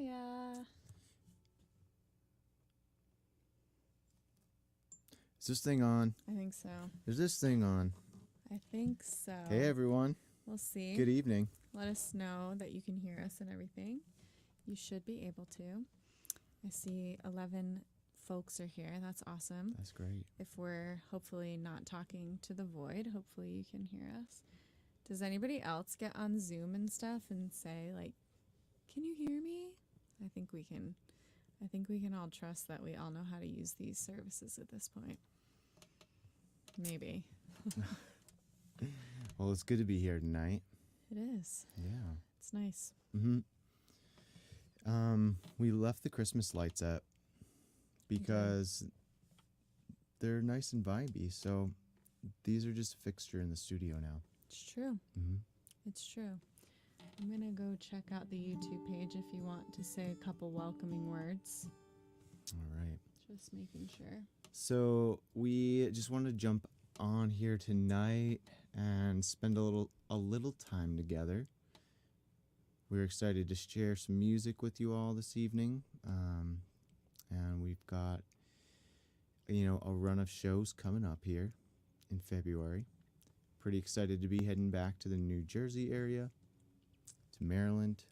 Hiya. Is this thing on? I think so. Is this thing on? I think so. Hey, everyone. We'll see. Good evening. Let us know that you can hear us and everything. You should be able to. I see 11 folks are here. That's awesome. That's great. If we're hopefully not talking to the void, hopefully you can hear us. Does anybody else get on Zoom and stuff and say, like, can you hear me? I think we can all trust that we all know how to use these services at this point. Maybe. Well, it's good to be here tonight. It is. Yeah. It's nice. Mm-hmm. We left the Christmas lights up because they're nice and vibey. So these are just a fixture in the studio now. It's true. Mm-hmm. It's true. I'm going to go check out the YouTube page if you want to say a couple welcoming words. All right. Just making sure. So we just wanted to jump on here tonight and spend a little time together. We're excited to share some music with you all this evening. And we've got, a run of shows coming up here in February. Pretty excited to be heading back to the New Jersey area, to Maryland,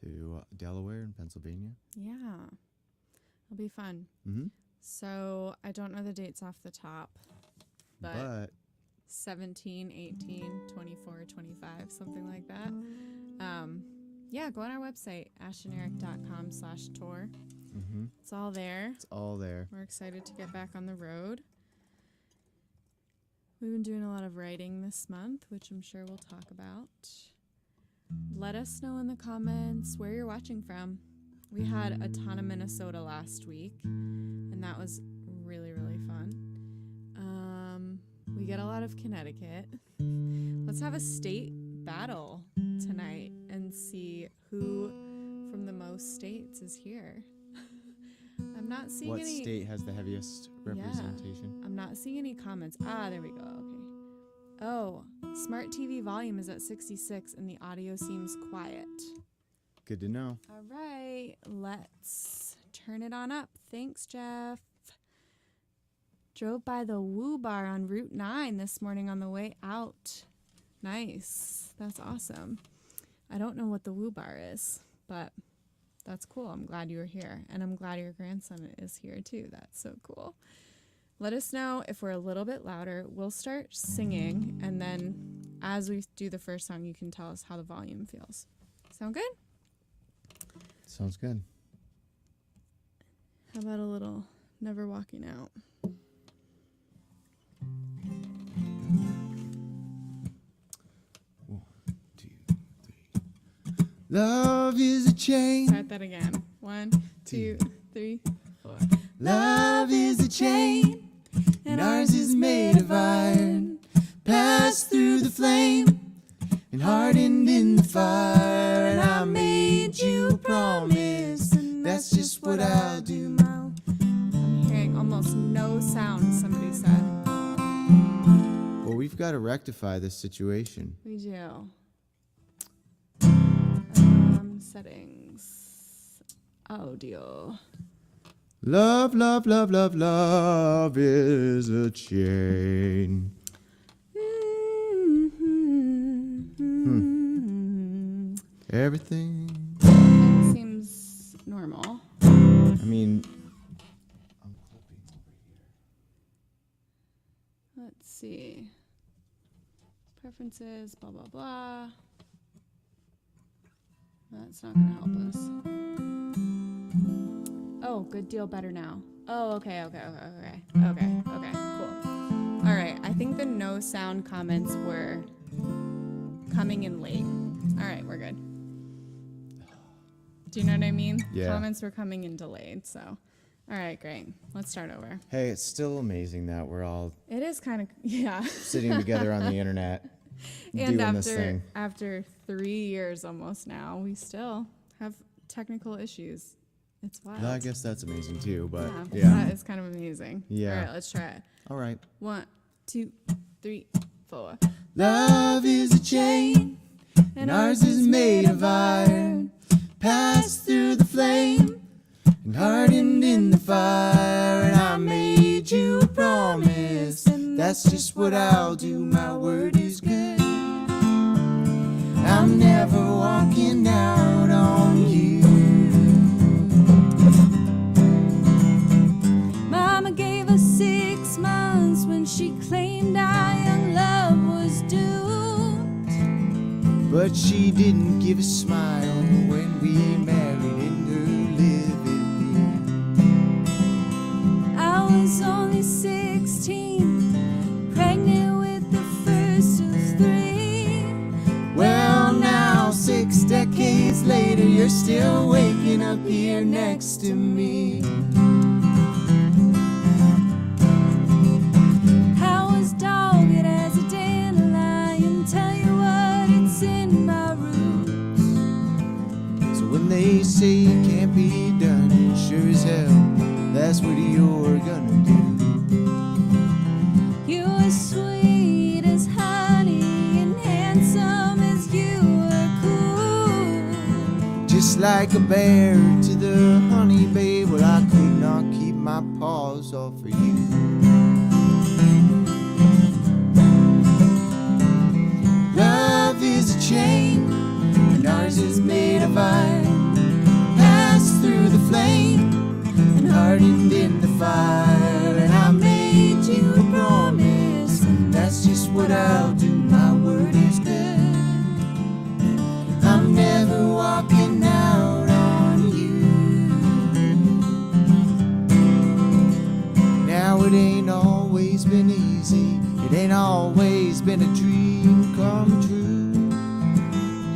to Delaware and Pennsylvania. Yeah. It'll be fun. Mm-hmm. So I don't know the dates off the top, but 17, 18, 24, 25, something like that. Yeah, go on our website, ashanderic.com/tour. Mm-hmm. It's all there. It's all there. We're excited to get back on the road. We've been doing a lot of writing this month, which I'm sure we'll talk about. Let us know in the comments where you're watching from. We had a ton of Minnesota last week, and that was really, really fun. We get a lot of Connecticut. Let's have a state battle tonight and see who from the most states is here. I'm not seeing What any... state has the heaviest representation? I'm not seeing any comments. There we go. Okay. Oh, Smart TV volume is at 66 and the audio seems quiet. Good to know. All right, let's turn it on up. Thanks, Jeff. Drove by the Woo Bar on Route 9 this morning on the way out. Nice. That's awesome. I don't know what the Woo Bar is, but that's cool. I'm glad you were here, and I'm glad your grandson is here too. That's so cool. Let us know if we're a little bit louder. We'll start singing, and then as we do the first song, you can tell us how the volume feels. Sound good? Sounds good. How about a little Never Walking Out? Love is a chain. Start that again. 1, 2, 3, 4. Love is a chain, and ours is made of iron. Passed through the flame and hardened in the fire. And I made you a promise, and that's just what I'll do. I'm hearing almost no sound, somebody said. Well, we've got to rectify this situation. We do. Settings. Audio. Love, love, love, love, love is a chain. Everything seems normal. I mean, I'm clipping over here. Let's see. Preferences, blah, blah, blah. That's not going to help us. Oh, good deal, better now. Oh, okay, cool. All right, I think the no sound comments were coming in late. All right, we're good. Do you know what I mean? Yeah. Comments were coming in delayed, so. All right, great. Let's start over. Hey, it's still amazing that we're all It is kind of, yeah. sitting together on the internet And doing this thing. after 3 years almost now, we still have technical issues. It's wild. Well, I guess that's amazing too, but Yeah, that is kind of amazing. Yeah. All right, let's try it. All right. 1, 2, 3, 4. Love is a chain, and ours is made of iron. Passed through in the fire, and I made you a promise, and that's just what I'll do. My word is good. I'm never walking out on you. Mama gave us 6 months when she claimed our young love was doomed. But she didn't give a smile when we married in her living room. I was only 16, pregnant with the first of 3. Well, now 6 decades later, you're still waking up here next to me. I was dogged as a dandelion, tell you what, it's in my roots. So when they say it can't be done, sure as hell, that's what you're gonna do. You were sweet as honey and handsome as you were cool. Just like a bear to the honey, babe. Well, I could not keep my paws off of you. Love is a chain, and ours is made of iron. Passed through the flame and hardened in the fire. And I made you a promise, and that's just what I'll do. My word is good. I'm never walking out on you. Now it ain't always been easy. It ain't always been a dream come true.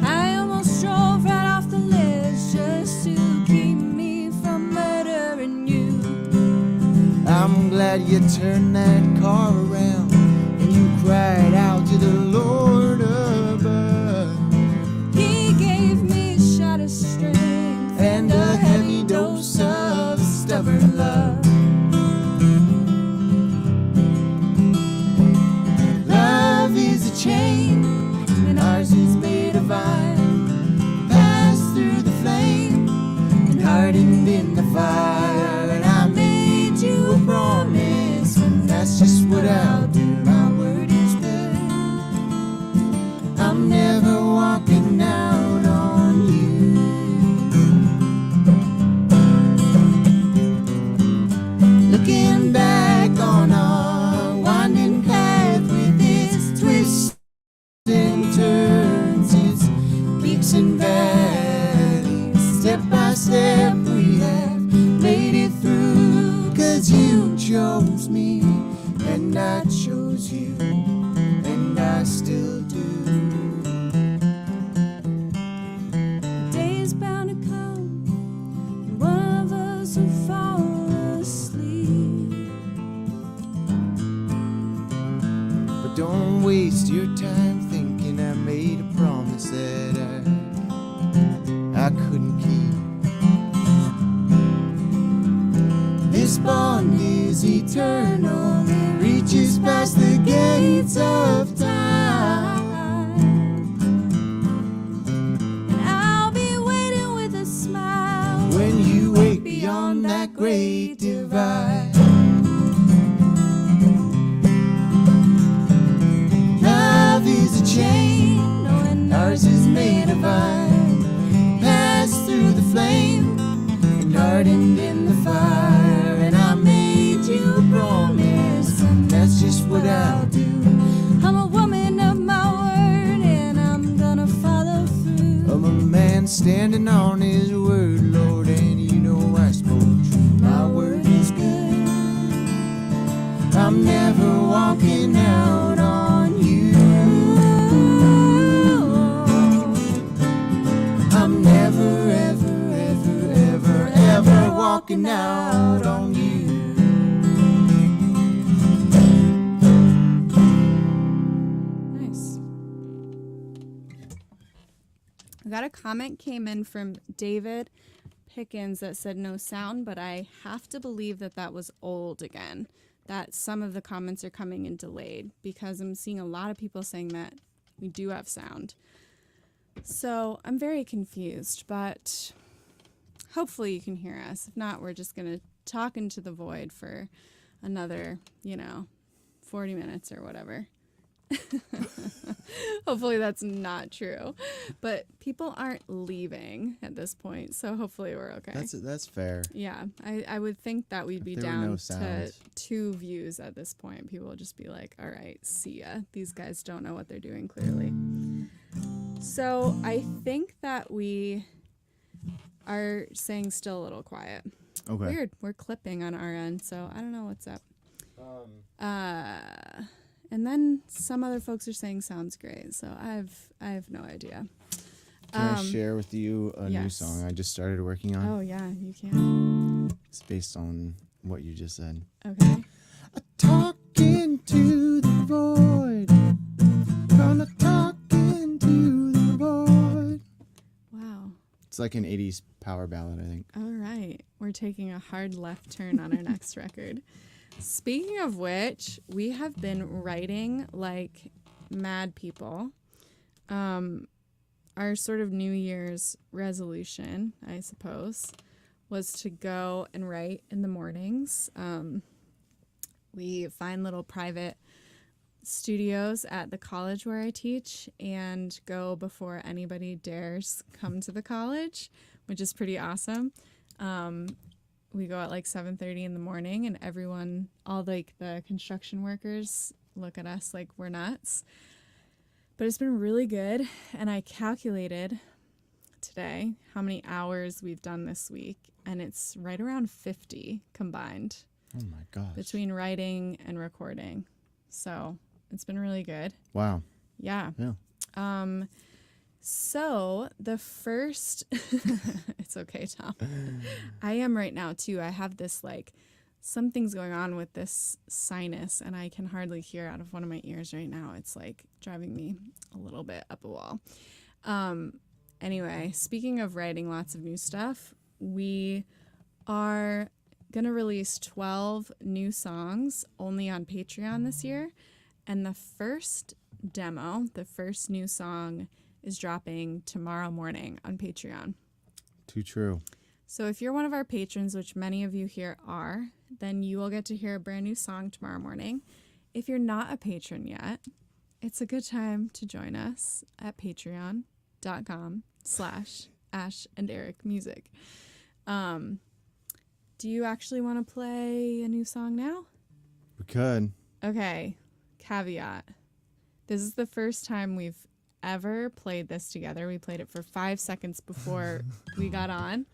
I almost drove right off the ledge just to keep me from murdering you. I'm glad you turned that car around and you cried out to the Lord above. He gave me a shot of strength And a heavy dose of stubborn love. Love is a chain, and ours is made of iron. Passed through the flame and hardened in the fire. And I made you a promise, and that's just what I'll do. My word is good. I'm never walking out on you. Looking back on our winding path with its twists and turns, its peaks and valleys, step by step we have made it through. 'Cause you chose me and I chose you, and I still do. The day is bound to come, and one of us will fall asleep. But don't waste your time thinking I made a promise that I couldn't keep. This bond is eternal, it reaches past the gates of time. And I'll be waiting with a smile When you wake beyond that great divide. Love is a chain, knowing ours is made of iron. Passed through the flame and hardened in the fire. And I made you a promise, and that's just what I'll do. I'm a woman of my word, and I'm gonna follow through. I'm a man standing on his word, Lord, and you know I spoke true. My word is good. I'm never walking out on you. I'm never, ever, ever, ever, ever walking out on you. Nice. I got a comment came in from David Pickens that said no sound, but I have to believe that that was old again. That some of the comments are coming in delayed because I'm seeing a lot of people saying that we do have sound. So I'm very confused, but hopefully you can hear us. If not, we're just going to talking to the void for another, 40 minutes or whatever. Hopefully that's not true. But people aren't leaving at this point, so hopefully we're okay. That's fair. Yeah, I would think that we'd be There were down no to sounds. 2 views at this point. People would just be like, all right, see ya. These guys don't know what they're doing clearly. So I think that we are staying still a little quiet. Okay. Weird. We're clipping on our end, so I don't know what's up. And then some other folks are saying sounds great, so I have no idea. Can I share with you a new yes. song I just started working on? Oh yeah, you can. It's based on what you just said. Okay. Talking to the void. Gonna talk into the void. Wow. It's like an 80s power ballad, I think. All right. We're taking a hard left turn on our next record. Speaking of which, we have been writing like mad people. Our sort of New Year's resolution, I suppose, was to go and write in the mornings. We find little private studios at the college where I teach and go before anybody dares come to the college, which is pretty awesome. We go at like 7:30 in the morning, and everyone, all like the construction workers, look at us like we're nuts. But it's been really good, and I calculated today how many hours we've done this week, and it's right around 50 combined. Oh my gosh. Between writing and recording. So it's been really good. Wow. Yeah. Yeah. So the first, it's okay, Tom. I am right now too. I have this like, something's going on with this sinus and I can hardly hear out of one of my ears right now. It's like driving me a little bit up a wall. Anyway, speaking of writing lots of new stuff, we are going to release 12 new songs only on Patreon this year. And the first demo, the first new song, is dropping tomorrow morning on Patreon. Too true. So if you're one of our patrons, which many of you here are, then you will get to hear a brand new song tomorrow morning. If you're not a patron yet, it's a good time to join us at patreon.com/AshAndEricMusic. Do you actually want to play a new song now? We could. Okay, caveat. This is the first time we've ever played this together. We played it for 5 seconds before we got on.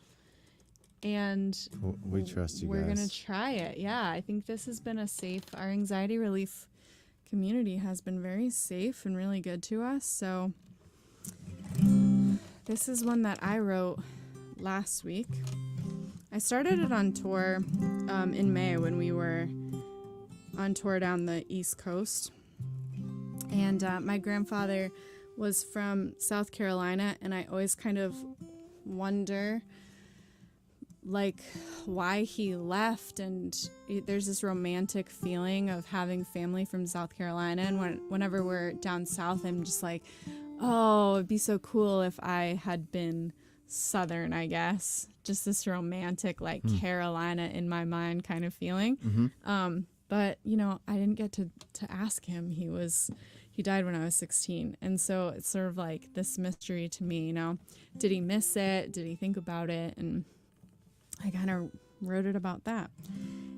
And We trust you we're guys. going to try it. Yeah, I think this has been a safe, our anxiety relief community has been very safe and really good to us. So this is one that I wrote last week. I started it on tour in May when we were on tour down the East Coast. And my grandfather was from South Carolina, and I always kind of wonder like why he left, and there's this romantic feeling of having family from South Carolina, and whenever we're down south I'm just like, oh, it'd be so cool if I had been Southern, I guess. Just this romantic like Carolina in my mind kind of feeling. Mm-hmm. But I didn't get to ask him. He died when I was 16. And so it's sort of like this mystery to me, did he miss it? Did he think about it? And I kind of wrote it about that.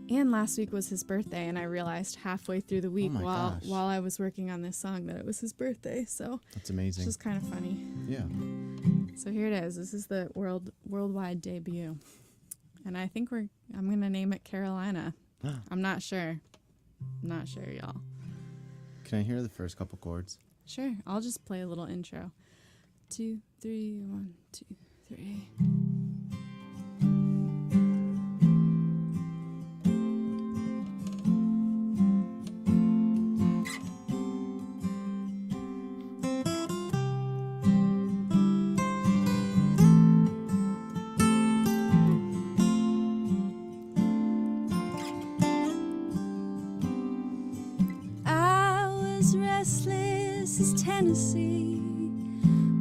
And last week was his birthday, and I realized halfway through the week while I was working on this song that it was his birthday. So that's amazing. It's just kind of funny. Yeah. So here it is. This is the worldwide debut. And I think I'm going to name it Carolina. I'm not sure. Y'all. Can I hear the first couple chords? Sure. I'll just play a little intro. 2, 3, 1, 2, 3. Restless as Tennessee,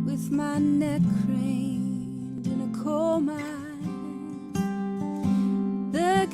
with my neck craned in a coal mine. The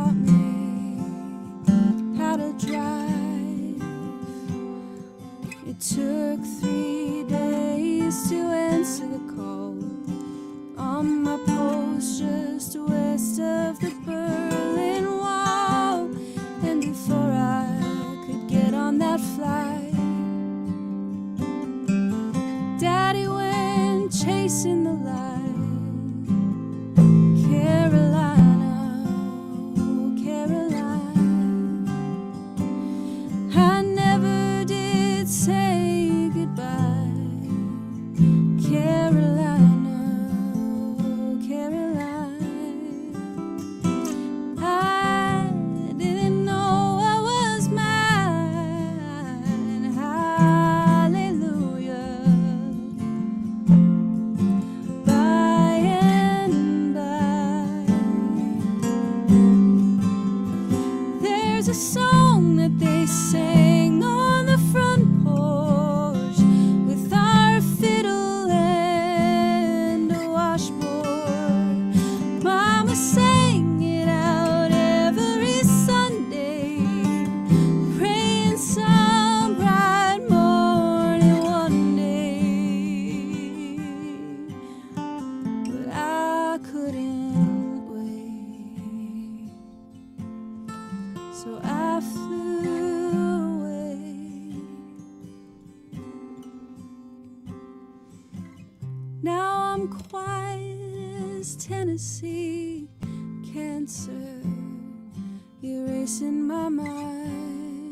taught me how to drive. It took 3 days to answer the call on my post just west of the Berlin Wall. And before I could get on that flight, Daddy went chasing the light. Carolina, oh Caroline, I never did say goodbye. Carolina, oh Caroline, I didn't know I was mine. Hallelujah. By and by, there's a song that they sang on the front porch with our fiddle and a washboard. Mama sang it out every Sunday, praying some bright morning one day. But I couldn't wait, so I flew away. Now I'm quiet as Tennessee, cancer erasing my mind,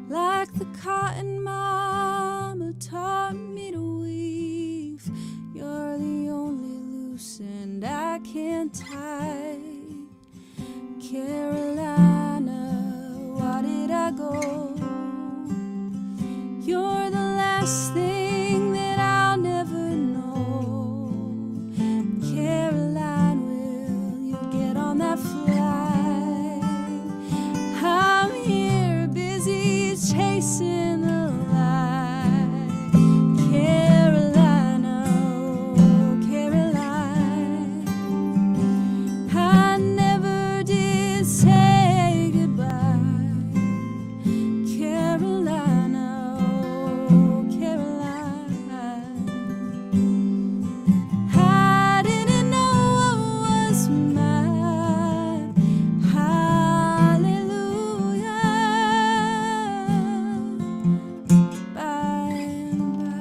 like the cotton mama taught me to weave. You're the only loose end I can't tie. Carolina, why did I go? You're the last thing that I'll never know. Caroline, will you get on that flight? I'm here busy chasing the light. Carolina, oh Caroline, I never did say goodbye. Carolina, oh Caroline, I didn't know I was mine. Hallelujah. By and by,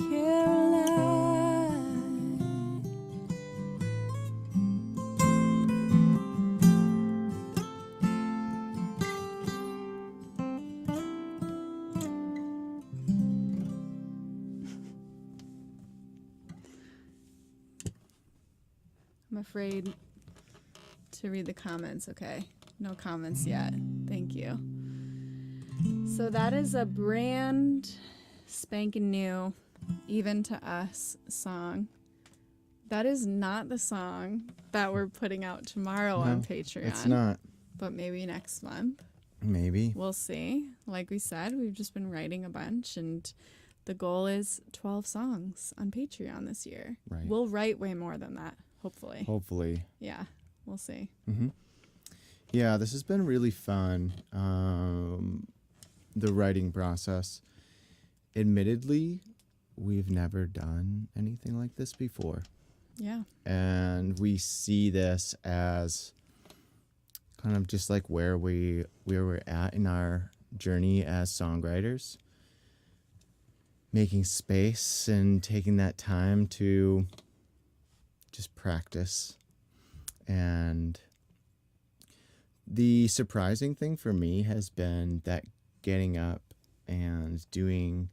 Caroline. I'm afraid to read the comments. Okay, no comments yet. Thank you. So that is a brand spanking new, Even to Us song. That is not the song that we're putting out tomorrow on No, Patreon. It's not. But maybe next month. Maybe. We'll see. Like we said, we've just been writing a bunch, and the goal is 12 songs on Patreon this year. Right. We'll write way more than that, hopefully. Hopefully. Yeah, we'll see. Mm-hmm. Yeah, this has been really fun. The writing process. Admittedly, we've never done anything like this before. Yeah. And we see this as kind of just like where we're at in our journey as songwriters, making space and taking that time to just practice. And the surprising thing for me has been that getting up and doing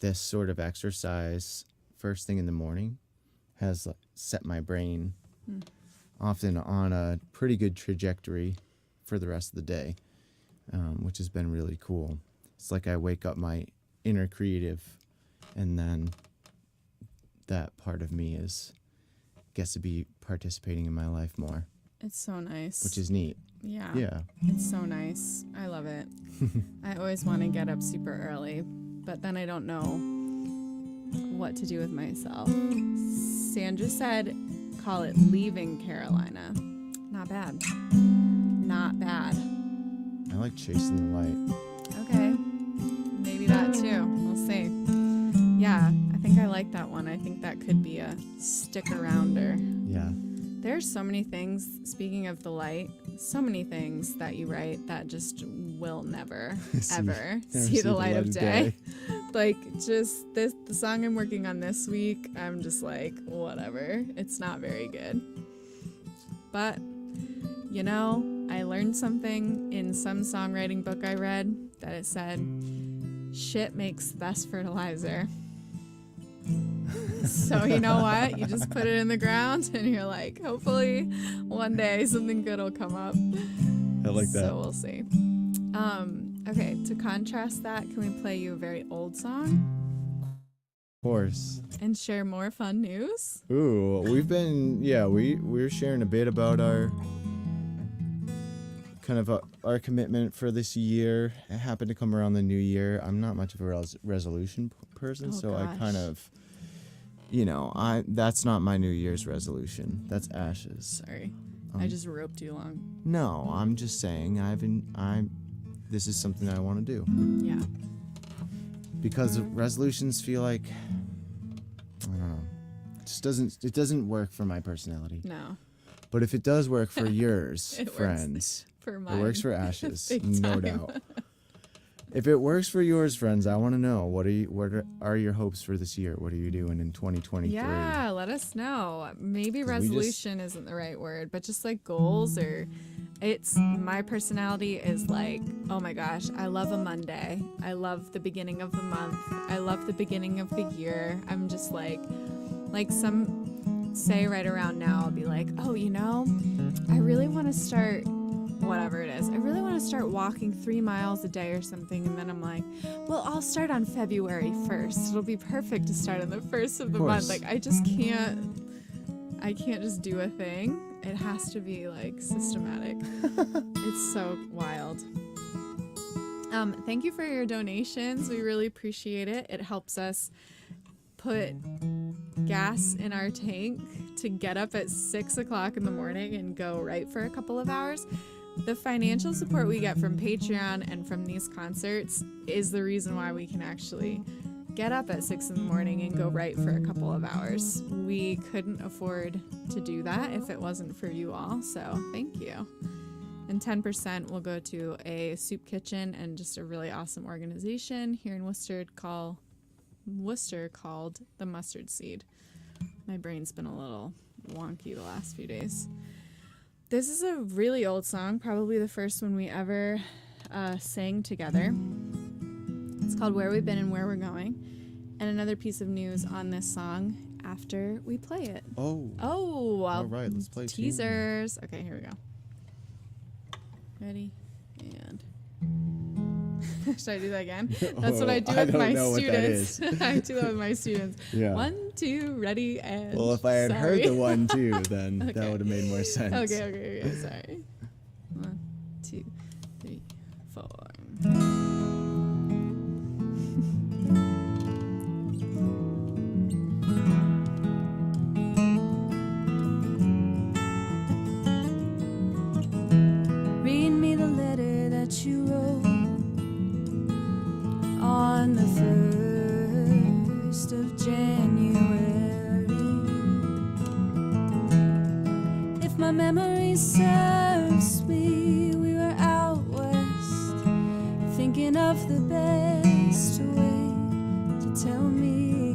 this sort of exercise first thing in the morning has set my brain often on a pretty good trajectory for the rest of the day, which has been really cool. It's like I wake up my inner creative, and then that part of me gets to be participating in my life more. It's so nice. Which is neat. Yeah. Yeah. It's so nice. I love it. I always want to get up super early, but then I don't know what to do with myself. Sandra said call it Leaving Carolina. Not bad. Not bad. I like Chasing the Light. Okay. Maybe that too. We'll see. Yeah, I think I like that one. I think that could be a stick arounder. Yeah. There's so many things, speaking of the light, so many things that you write that just will never, ever see the light of day. Like, just the song I'm working on this week, I'm just like, whatever. It's not very good. But, you know, I learned something in some songwriting book I read that it said, shit makes the best fertilizer. So you know what? You just put it in the ground and you're like, hopefully one day something good will come up. I like that. So we'll see. Okay, to contrast that, can we play you a very old song? Of course. And share more fun news? Ooh, we're sharing a bit about our kind of our commitment for this year. It happened to come around the new year. I'm not much of a resolution person, so gosh. I kind of, that's not my New Year's resolution. That's Ash's. Sorry, I just roped you along. No, I'm just saying this is something I want to do. Yeah. Because resolutions feel like, I don't know, it doesn't work for my personality. No. But if it does work for yours, It friends, for mine. it works for Ash's, Big no time. doubt. If it works for yours, friends, I want to know what are your hopes for this year? What are you doing in 2023? Yeah, let us know. Maybe resolution isn't the right word, but just like goals my personality is like, oh my gosh, I love a Monday. I love the beginning of the month. I love the beginning of the year. I'm just like some say right around now, I'll be like, oh, I really want to start whatever it is. I really want to start walking 3 miles a day or something. And then I'm like, well, I'll start on February 1st. It'll be perfect to start on the 1st of the month. Like, I can't just do a thing. It has to be like systematic. It's so wild. Thank you for your donations. We really appreciate it. It helps us put gas in our tank to get up at 6 o'clock in the morning and go write for a couple of hours. The financial support we get from Patreon and from these concerts is the reason why we can actually get up at 6 in the morning and go write for a couple of hours. We couldn't afford to do that if it wasn't for you all, so thank you. And 10% will go to a soup kitchen and just a really awesome organization here in Worcester called the Mustard Seed. My brain's been a little wonky the last few days. This is a really old song, probably the first one we ever sang together. It's called Where We've Been and Where We're Going. And another piece of news on this song after we play it. Oh. All right, let's play teasers. Okay, here we go. Ready? And should I do that again? That's what I do with my students. I do that with my students. Yeah. 1, 2, ready, and well, if I had heard the 1, 2, then Okay. that would have made more sense. Okay, sorry. 1, 2, 3, 4. Read me the letter that you wrote on the 1st of January. If my memory serves me, we were out west, thinking of the best way to tell me.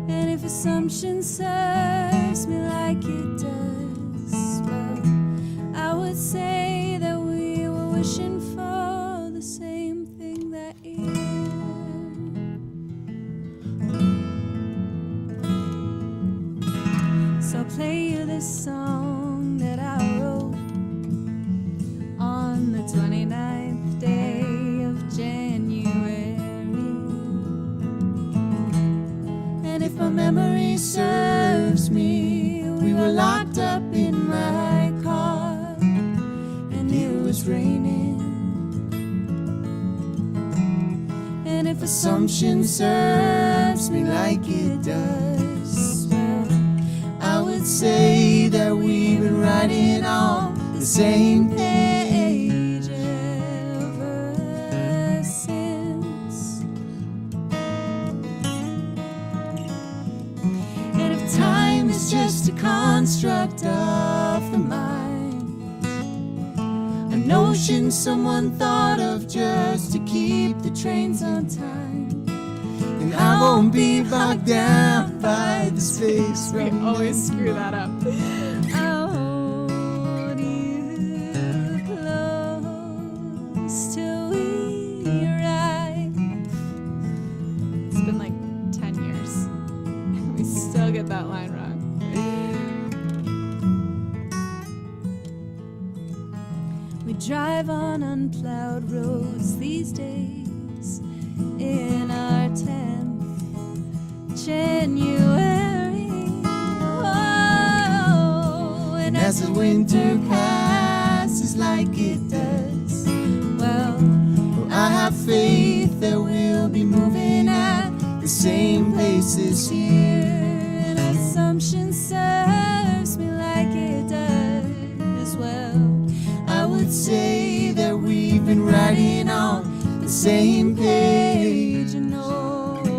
And if assumption serves me like it does, well, I would say that we were wishing for the same thing that year. So I'll play you this song that I wrote on the 29th day of January. And if my memory serves me, we were locked up in my car, and it was raining. And if assumption serves me like it does, well, I would would say that we've been writing on the same page ever since. And if time is just a construct of the mind, a notion someone thought of just to keep the trains on time, and I won't be bogged down by the space. We always screw that up. I'll hold you close till we arrive. It's been like 10 years. We still get that line wrong. We drive on unplowed roads these days in our 10th January. Oh, and As the winter passes like it does, well, I have faith that we'll be moving at the same pace this year. an assumption serves me like it does. Well, I would say that we've been writing on the same page and always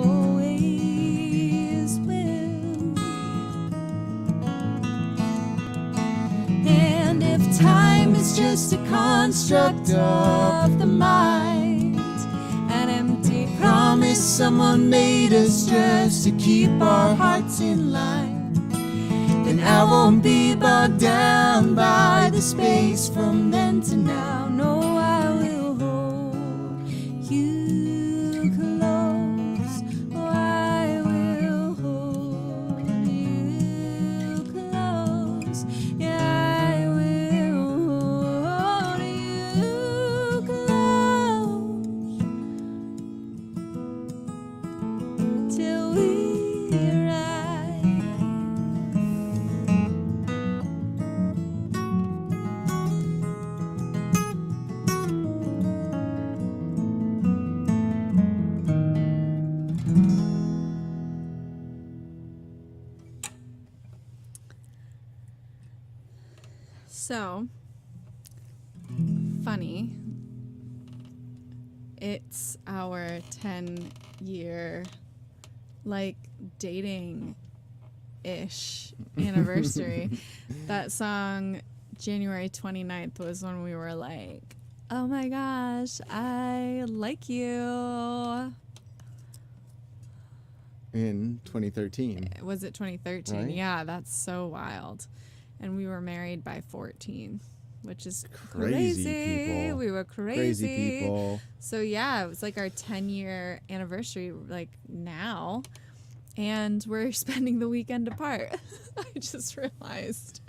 will. And if time is just a construct of the mind, an empty promise someone made us just to keep our hearts in line, then I won't be bogged down by the space from then to now. no, I will hold you close. Oh, I will hold you close. Yeah, I will hold you close till we arrive. So, funny. It's our 10-year, like, dating-ish anniversary. That song, January 29th, was when we were like, oh my gosh, I like you. In 2013. Was it 2013? Right? Yeah, that's so wild. And we were married by 14, which is Crazy people. We were crazy. Crazy people. So yeah, it was like our 10-year anniversary, like now, and we're spending the weekend apart. I just realized.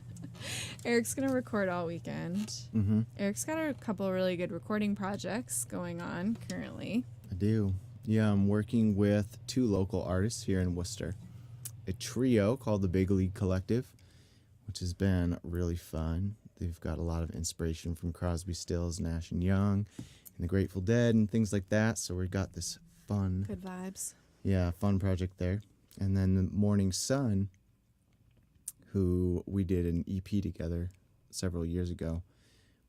Eric's gonna record all weekend. Mm-hmm. Eric's got a couple really good recording projects going on currently. I do. Yeah, I'm working with 2 local artists here in Worcester. A trio called the Big League Collective, which has been really fun. They've got a lot of inspiration from Crosby, Stills, Nash & Young, and the Grateful Dead and things like that. So we got this fun, Good vibes. fun project there. And then the Morning Sun, who we did an EP together several years ago.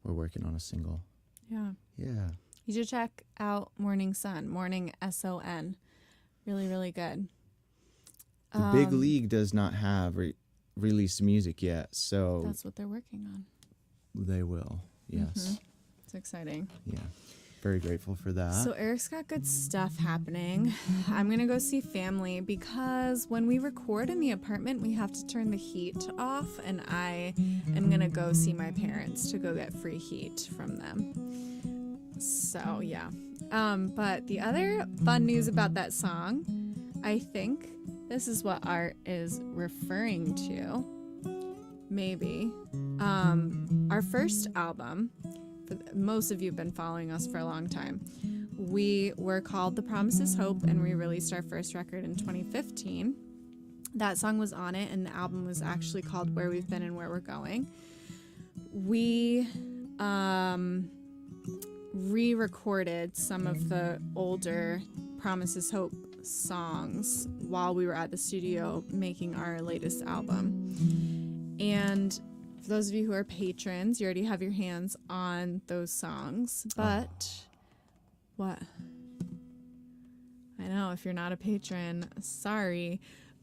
We're working on a single. Yeah. Yeah. You should check out Morning Sun, Morning SON. Really, really good. The Big League does not have released music yet, so That's what they're working on. they will. Yes. It's exciting. Yeah. Very grateful for that. So Eric's got good stuff happening. I'm going to go see family because when we record in the apartment, we have to turn the heat off, and I am going to go see my parents to go get free heat from them. So, yeah. But the other fun news about that song, I think this is what Art is referring to. Maybe. Our first album, most of you have been following us for a long time. We were called The Promise is Hope, and we released our first record in 2015. That song was on it, and the album was actually called Where We've Been and Where We're Going. We re-recorded some of the older Promise is Hope songs while we were at the studio making our latest album. And for those of you who are patrons, you already have your hands on those songs. But what? I know, if you're not a patron, sorry.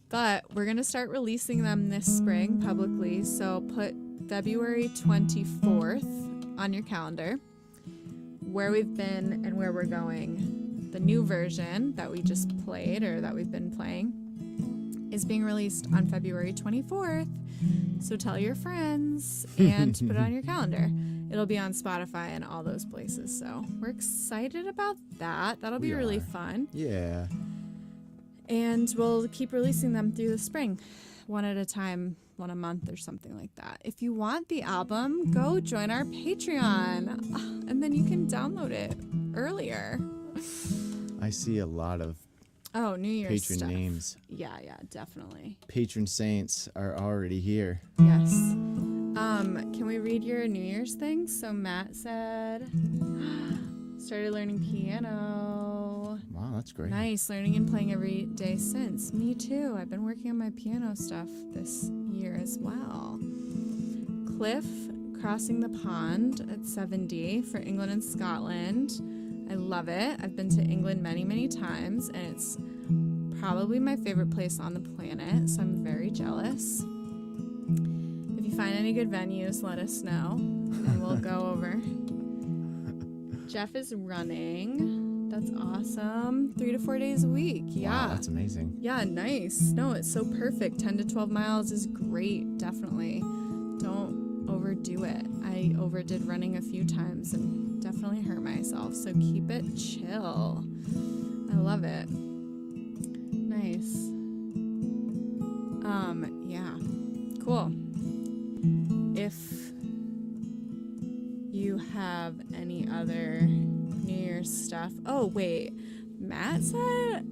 But we're going to start releasing them this spring publicly. So put February 24th on your calendar, where we've been and where we're going. The new version that we just played, or that we've been playing, is being released on February 24th. So tell your friends and put it on your calendar. It'll be on Spotify and all those places. So we're excited about that. That'll be really fun. Yeah. And we'll keep releasing them through the spring, one at a time, one a month or something like that. If you want the album, go join our Patreon, and then you can download it earlier. I see a lot of New Year's patron stuff. names. Yeah, definitely. Patron saints are already here. Yes. Can we read your New Year's thing? So Matt said, started learning piano. Wow, that's great. Nice. Learning and playing every day since. Me too. I've been working on my piano stuff this year as well. Cliff, crossing the pond at 7D for England and Scotland. I love it. I've been to England many, many times, and it's probably my favorite place on the planet, so I'm very jealous. If you find any good venues, let us know, and we'll go over. Jeff is running. That's awesome. 3 to 4 days a week. Yeah. Wow, that's amazing. Yeah, nice. No, it's so perfect. 10 to 12 miles is great, definitely. Don't overdo it. I overdid running a few times and definitely hurt myself, so keep it chill. I love it. Nice. Yeah. Cool. If you have any other New Year's stuff. Oh, wait. Matt said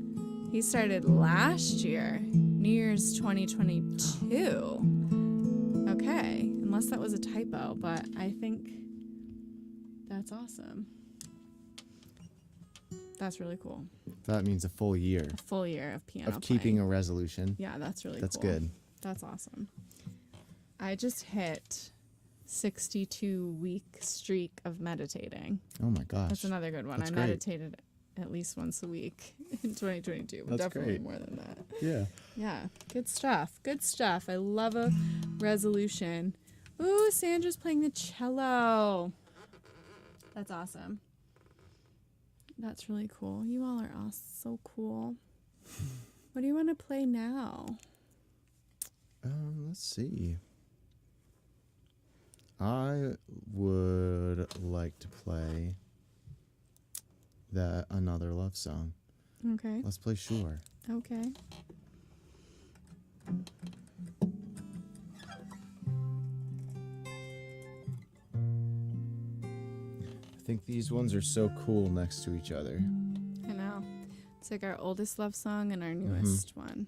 he started last year, New Year's 2022. Okay. Unless that was a typo, but I think that's awesome. That's really cool. That means a full year A full year of piano of keeping playing. a resolution. Yeah, that's really That's cool. good. That's awesome. I just hit 62-week streak of meditating. Oh my gosh. That's another good one. That's I great. meditated at least once a week in 2022. But That's definitely great. more than that. Yeah. Yeah, good stuff. Good stuff. I love a resolution. Ooh, Sandra's playing the cello. That's awesome. That's really cool. You all are all so cool. What do you want to play now? Let's see. I would like to play that Another Love Song. Okay. Let's play Sure. Okay. I think these ones are so cool next to each other. I know. It's like our oldest love song and our newest one.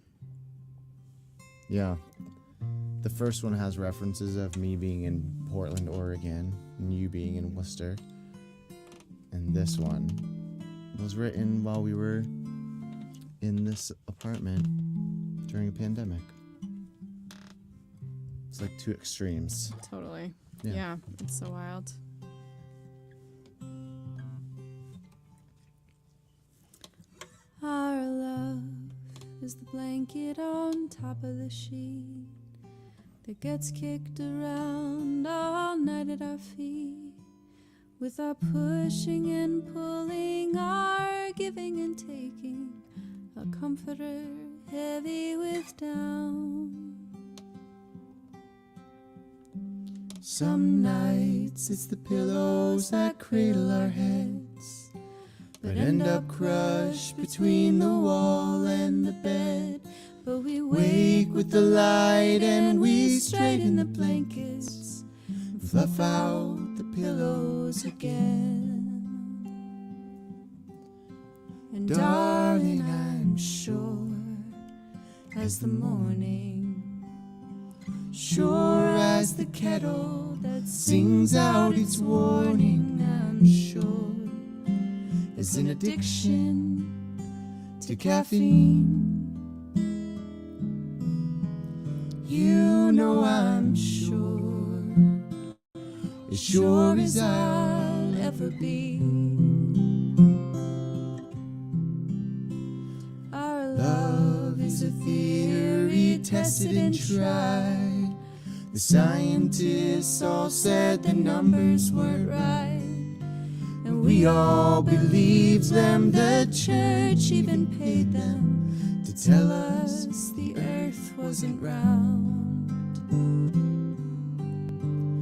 Yeah. The first one has references of me being in Portland, Oregon, and you being in Worcester. And this one was written while we were in this apartment during a pandemic. It's like two extremes. Totally. Yeah. Yeah, it's so wild. Our love is the blanket on top of the sheet that gets kicked around all night at our feet. With our pushing and pulling, our giving and taking, a comforter heavy with down. Some nights it's the pillows that cradle our heads, but end up crushed between the wall and the bed. But we Wake with the light and we straighten the blankets, fluff out the pillows again. And Darling, I'm sure as the morning, sure as the kettle that sings out its warning, I'm sure as an addiction to caffeine. You know I'm sure sure as I'll ever be. Our love is a theory tested and tried. The scientists all said the numbers weren't right, and we all believed them. The church even paid them to tell us the earth wasn't round.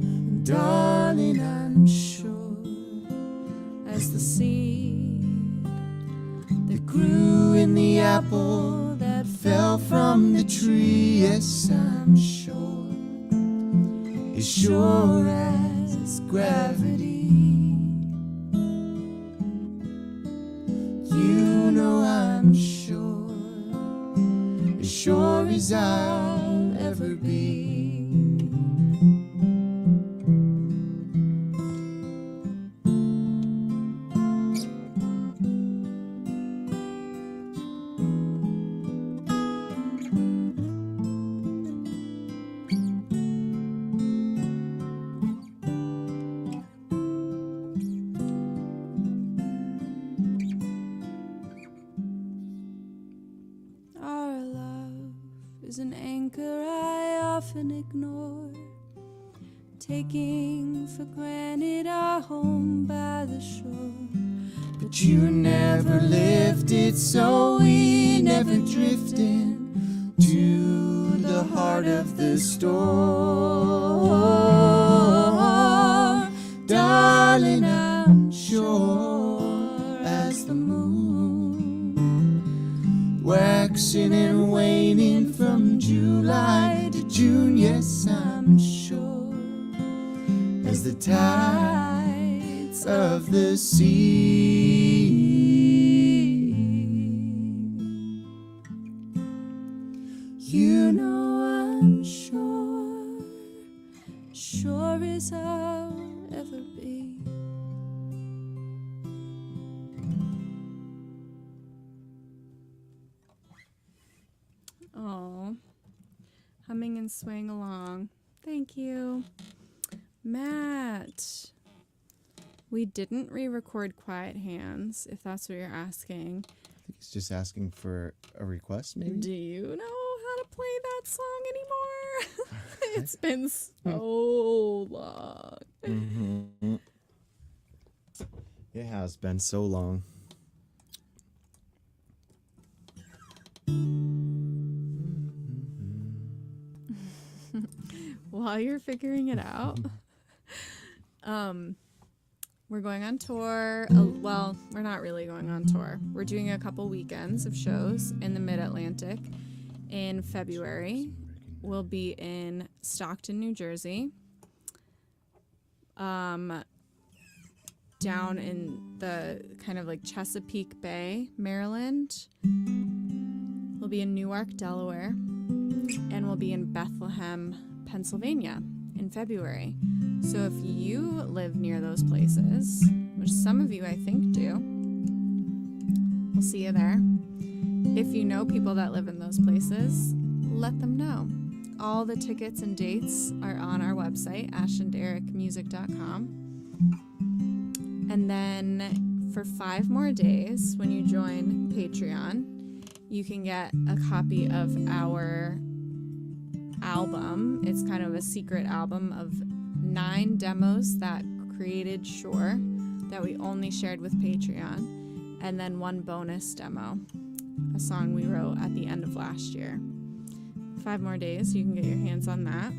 And darling, I'm sure as the seed that grew in the apple that fell from the tree, yes, I'm sure, as sure as gravity, you know I'm sure, as sure as I'll ever be. Our love is an anchor I often ignore, taking for granted our home by the shore. But you never lifted, so we never drifted to the heart of the storm. Darling, I'm sure as the moon, waxing and waning from July to June, yes, I'm sure, as the tides of the sea. You know I'm sure, sure as I'll ever be. Oh, humming and swaying along. Thank you, Matt. We didn't re-record Quiet Hands, if that's what you're asking. I think he's just asking for a request, maybe? Do you know how to play that song anymore? It's been so long. Mm-hmm. It has been so long. While you're figuring it out, we're going on tour. Well, we're not really going on tour. We're doing a couple weekends of shows in the Mid-Atlantic. In February, we'll be in Stockton, New Jersey. Down in the kind of like Chesapeake Bay, Maryland. We'll be in Newark, Delaware. And we'll be in Bethlehem, Pennsylvania in February. So if you live near those places, which some of you I think do, we'll see you there. If you know people that live in those places, let them know. All the tickets and dates are on our website, ashandderekmusic.com. And then for 5 more days, when you join Patreon, you can get a copy of our album. It's kind of a secret album of 9 demos that created Shore that we only shared with Patreon, and then 1 bonus demo, a song we wrote at the end of last year. 5 more days, you can get your hands on that.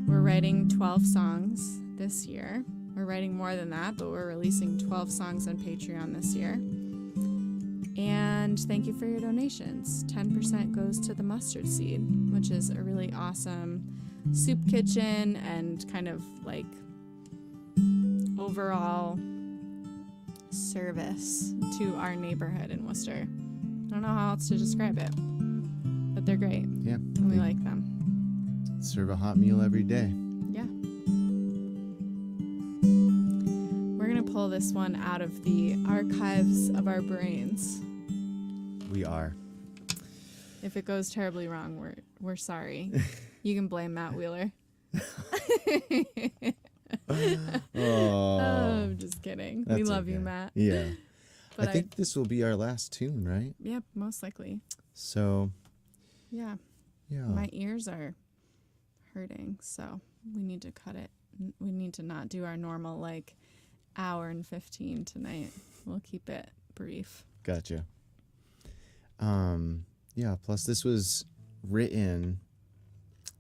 We're writing 12 songs this year. We're writing more than that, but we're releasing 12 songs on Patreon this year. And thank you for your donations. 10% goes to the Mustard Seed, which is a really awesome soup kitchen and kind of like overall service to our neighborhood in Worcester. I don't know how else to describe it, but they're great. Yeah. And we like them. Serve a hot meal every day. Yeah. We're going to pull this one out of the archives of our brains. We are. If it goes terribly wrong, we're sorry. You can blame Matt Wheeler. love you, okay. Matt. Yeah. But I think this will be our last tune, right? yeah, most likely. So, Yeah. yeah. My ears are hurting, so we need to cut it. We need to not do our normal like hour and 15 tonight. We'll keep it brief. Gotcha. Yeah, plus this was written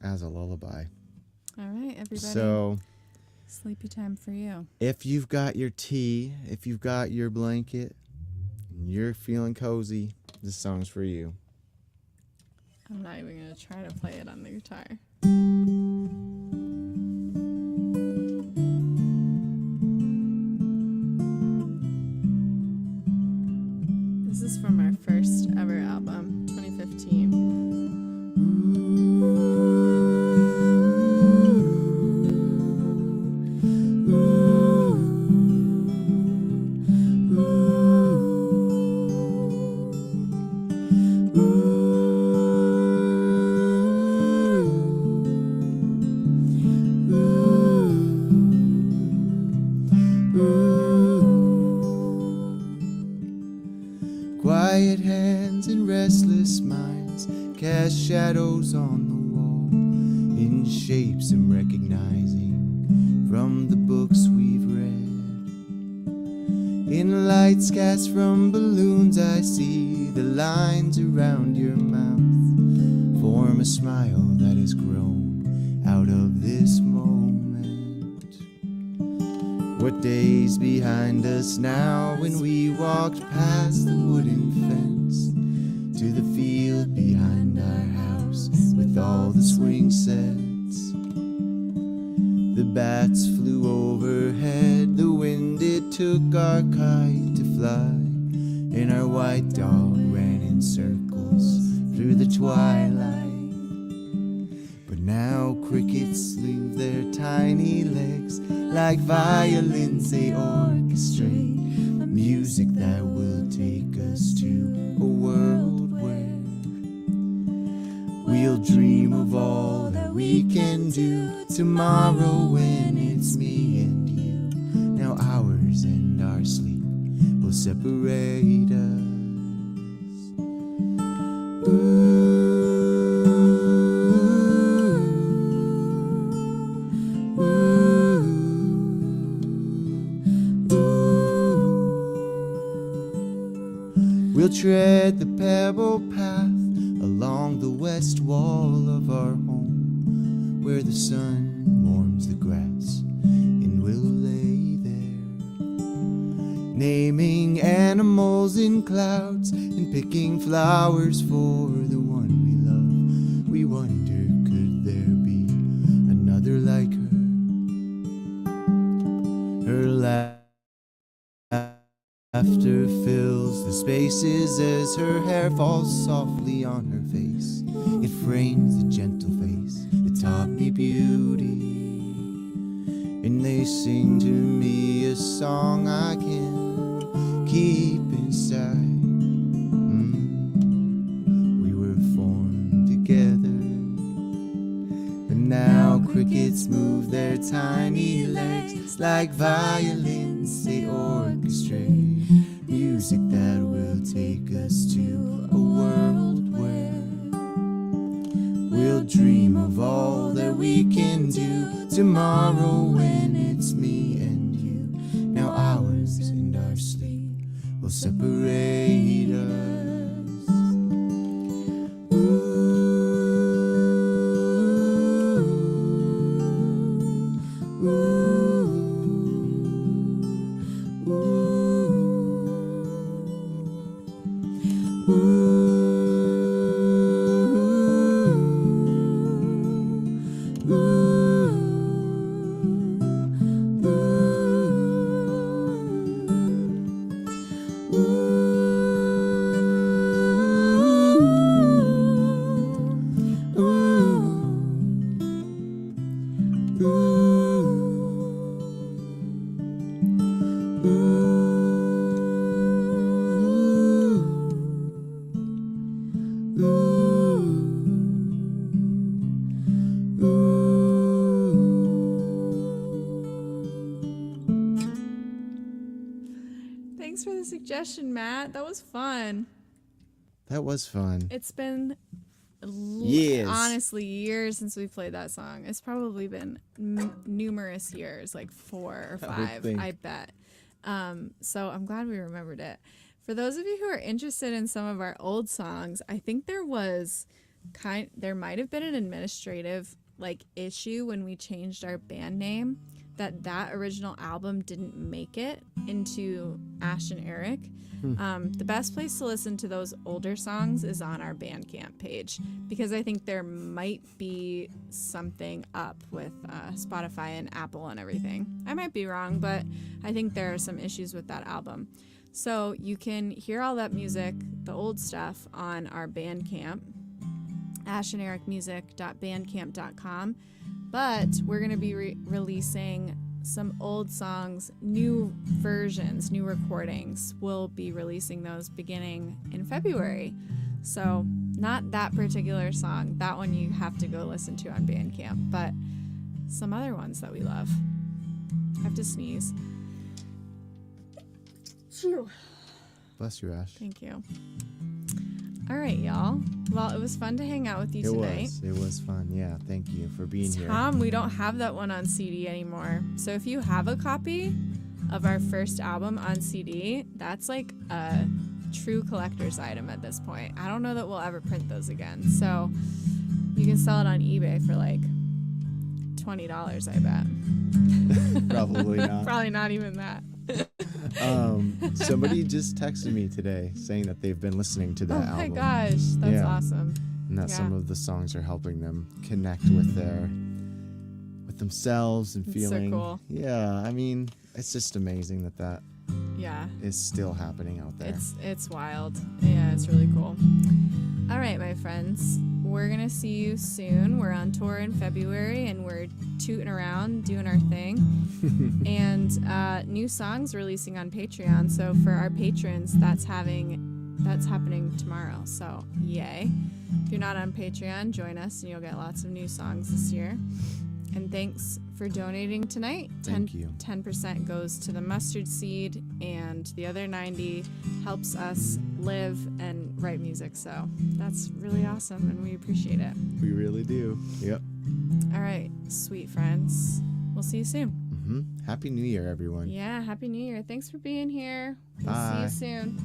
as a lullaby. All right, everybody. So, Sleepy time for you. if you've got your tea, if you've got your blanket, and you're feeling cozy, this song's for you. I'm not even going to try to play it on the guitar. This is from our first ever album, 2015. Quiet hands and restless minds cast shadows on the wall in shapes I'm recognizing from the books we've read. In lights cast from balloons I see the lines around your mouth form a smile that has grown out of this moment. What days behind us now when we walked past the wooden fence to the field behind our house with all the swing sets. The bats flew overhead, the wind it took our kite to fly, and our white dog ran in circles through the twilight. But now crickets leave their tiny legs like violins, they orchestrate music that will take us to a world where we'll dream of all that we can do tomorrow when it's me and you. Now ours and our sleep will separate us. We'll tread the pebble path along the west wall of our home, where the sun warms the grass, and we'll lay there, naming animals in clouds and picking flowers for the one we love. We wonder, could there be another like her? Her laughter fills the spaces as her hair falls softly on her face. It frames the gentle face that taught me beauty, and they sing to me a song I can keep inside. We were formed together, and now crickets move their tiny legs like violins, they orchestrate music that will take us to a world where we'll dream of all that we can do tomorrow when it's me and you. Now ours and our sleep will separate us. Ooh. suggestion, Matt. That was fun. That was fun. It's been Years. honestly years since we played that song. It's probably been numerous years, like 4 or 5, I bet. So I'm glad we remembered it. For those of you who are interested in some of our old songs, I think there might have been an administrative issue when we changed our band name, that original album didn't make it into Ash and Eric. The best place to listen to those older songs is on our Bandcamp page, because I think there might be something up with Spotify and Apple and everything. I might be wrong, but I think there are some issues with that album. So you can hear all that music, the old stuff, on our Bandcamp, ashandericmusic.bandcamp.com. But we're going to be releasing some old songs, new versions, new recordings. We'll be releasing those beginning in February. So not that particular song. That one you have to go listen to on Bandcamp, but some other ones that we love. I have to sneeze. Phew. Bless you, Ash. Thank you. All right, y'all. Well, it was fun to hang out with you tonight. It was fun. Yeah, thank you for being here. Tom, we don't have that one on CD anymore. So if you have a copy of our first album on CD, that's like a true collector's item at this point. I don't know that we'll ever print those again. So you can sell it on eBay for like $20, I bet. Probably not. Probably not even that. Somebody just texted me today saying that they've been listening to that album. Oh my gosh, that's awesome. And that some of the songs are helping them connect with themselves and feeling. So cool. Yeah, I mean, it's just amazing that is still happening out there. It's wild. Yeah, it's really cool. All right, my friends, we're gonna see you soon. We're on tour in February, and we're tooting around doing our thing. And new songs releasing on Patreon. So for our patrons, that's happening tomorrow. So yay! If you're not on Patreon, join us, and you'll get lots of new songs this year. And thanks for donating tonight. Thank you. 10% goes to the mustard seed, and the other 90 helps us live and write music. So that's really awesome, and we appreciate it. We really do. Yep. All right, sweet friends. We'll see you soon. Happy New Year, everyone. Yeah, Happy New Year. Thanks for being here. We'll Bye. see you soon.